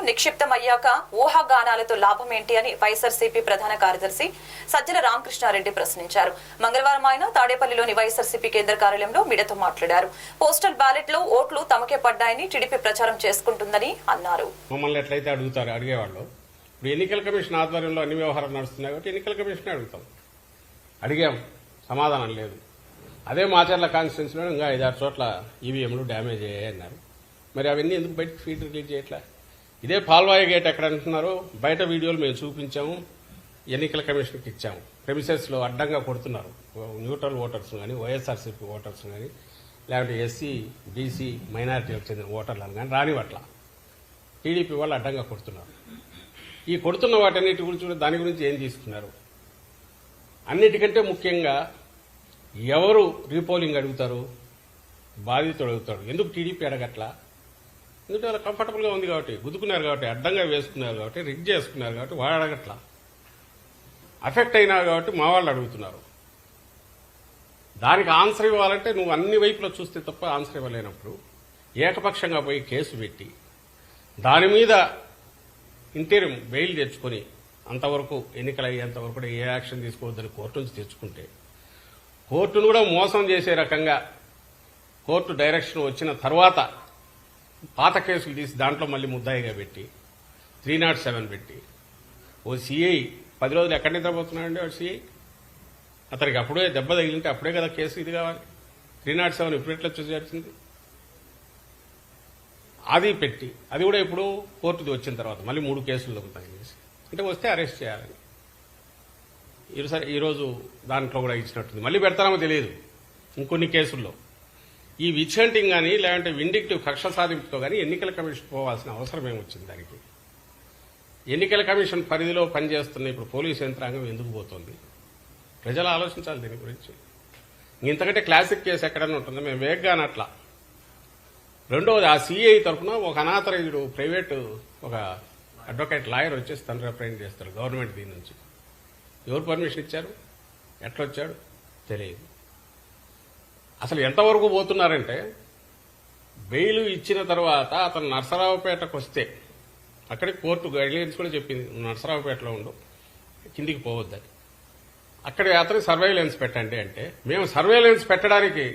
నిక్షిప్తమయ్యాక ఊహాగానాలతో లాభమేంటి అని వైఎస్ఆర్సీపీ ప్రధాన కార్యదర్శి సజ్జల రామకృష్ణారెడ్డి ప్రశ్నించారు. మంగళవారం ఆయన తాడేపల్లిలోని వైఎస్ఆర్సీపీ కేంద్ర కార్యాలయంలో మీడియాతో మాట్లాడారు. పోస్టల్ బ్యాలెట్ లో ఓట్లు తమకే పడ్డాయని టీడీపీ ప్రచారం చేసుకుంటుందని అన్నారు. మమ్మల్ని ఎట్లయితే అడుగుతారు అడిగేవాళ్ళు, ఇప్పుడు ఎన్నికల కమిషన్ ఆధ్వర్యంలో అన్ని వ్యవహారాలు నడుస్తున్నాయి కాబట్టి ఎన్నికల కమిషన్ అడుగుతాం. అడిగాం, సమాధానం లేదు. అదే మాచర్ల కాన్స్టిట్యున్సీలో ఇంకా 5-6 చోట్ల ఈవీఎంలు డ్యామేజ్ అయ్యాయి అన్నారు. మరి అవన్నీ ఎందుకు బయటకు ఫీడ్ రిలీజ్ చేయట్లా? ఇదే పాల్వాయి గేట్ ఎక్కడ అంటున్నారు, బయట వీడియోలు మేము చూపించాము, ఎన్నికల కమిషన్కి ఇచ్చాము. ప్రెమిసెస్లో అడ్డంగా కొడుతున్నారు. న్యూట్రల్ ఓటర్స్ కానీ, వైఎస్ఆర్సీపీ ఓటర్స్ కానీ, లేకపోతే ఎస్సీ, బీసీ, మైనారిటీలకు చెందిన ఓటర్లను కానీ రానివట్ల టీడీపీ వాళ్ళు అడ్డంగా కొడుతున్నారు. ఈ కొడుతున్న వాటన్నిటి గురించి దాని గురించి ఏం తీసుకున్నారు? అన్నిటికంటే ముఖ్యంగా ఎవరు రీపోలింగ్ అడుగుతారు? బాధితుడు అడుగుతాడు. ఎందుకు టీడీపీ అడగట్లా? ఎందుకంటే వాళ్ళు కంఫర్టబుల్గా ఉంది కాబట్టి, గుద్దుకున్నారు కాబట్టి, అడ్డంగా వేసుకున్నారు కాబట్టి, రిగ్ చేసుకున్నారు కాబట్టి వాడు అడగట్లా. అఫెక్ట్ అయినారు కాబట్టి మా వాళ్ళు అడుగుతున్నారు. దానికి ఆన్సర్ ఇవ్వాలంటే నువ్వు అన్ని వైపులో చూస్తే తప్ప ఆన్సర్ ఇవ్వలేనప్పుడు ఏకపక్షంగా పోయి కేసు పెట్టి దాని మీద ఇంటీరియం బెయిల్ తెచ్చుకొని అంతవరకు ఎన్నికలు అయ్యేంతవరకు కూడా ఏ యాక్షన్ తీసుకోవద్దని కోర్టు నుంచి తెచ్చుకుంటే, కోర్టును కూడా మోసం చేసే రకంగా కోర్టు డైరెక్షన్ వచ్చిన తర్వాత పాత కేసులు తీసి దాంట్లో మళ్ళీ ముద్దాయిగా పెట్టి 307 పెట్టి ఓ సిఐ 10 రోజులు ఎక్కడి నిద్రపోతున్నాడండి వాడు సిఐ? అతనికి అప్పుడే దెబ్బ తగిలింటే అప్పుడే కదా కేసు ఇది కావాలి. 307 ఇప్పుడు ఎట్లా చేసింది? అది పెట్టి అది కూడా ఇప్పుడు కోర్టుది వచ్చిన తర్వాత మళ్ళీ 3 కేసులు దొరుకుతాయి చేసి అంటే వస్తే అరెస్ట్ చేయాలని ఈరోజు దాంట్లో కూడా ఇచ్చినట్టుంది. మళ్ళీ పెడతామో తెలియదు ఇంకొన్ని కేసుల్లో. ఈ విచ్ హంటింగ్ కానీ లేదంటే విండిక్టివ్ కక్ష సాధింపుతో కానీ ఎన్నికల కమిషన్ పోవాల్సిన అవసరం ఏమొచ్చింది? దానికి ఎన్నికల కమిషన్ పరిధిలో పనిచేస్తున్న ఇప్పుడు పోలీసు యంత్రాంగం ఎందుకు పోతుంది? ప్రజలు ఆలోచించాలి దీని గురించి. ఇంతకంటే క్లాసిక్ కేసు ఎక్కడన్నా ఉంటుంది? మేము వేగ్గానే అట్లా. రెండవది, ఆ సిఐ తరఫున ఒక అనాథరైజ్డ్ ప్రైవేటు ఒక అడ్వకేట్ లాయర్ వచ్చేసి తను రిప్రజెంట్ చేస్తారు గవర్నమెంట్ దీని నుంచి. ఎవరు పర్మిషన్ ఇచ్చారు? ఎట్లా వచ్చాడు తెలియదు. అసలు ఎంతవరకు పోతున్నారంటే బెయిల్ ఇచ్చిన తర్వాత అతను నర్సరావుపేటకు వస్తే అక్కడికి కోర్టు గైడ్లైన్స్ కూడా చెప్పింది, నర్సరావుపేటలో ఉండు, కిందికి పోవద్దని. అక్కడ అతను సర్వేలెన్స్ పెట్టండి అంటే మేము సర్వేలెన్స్ పెట్టడానికి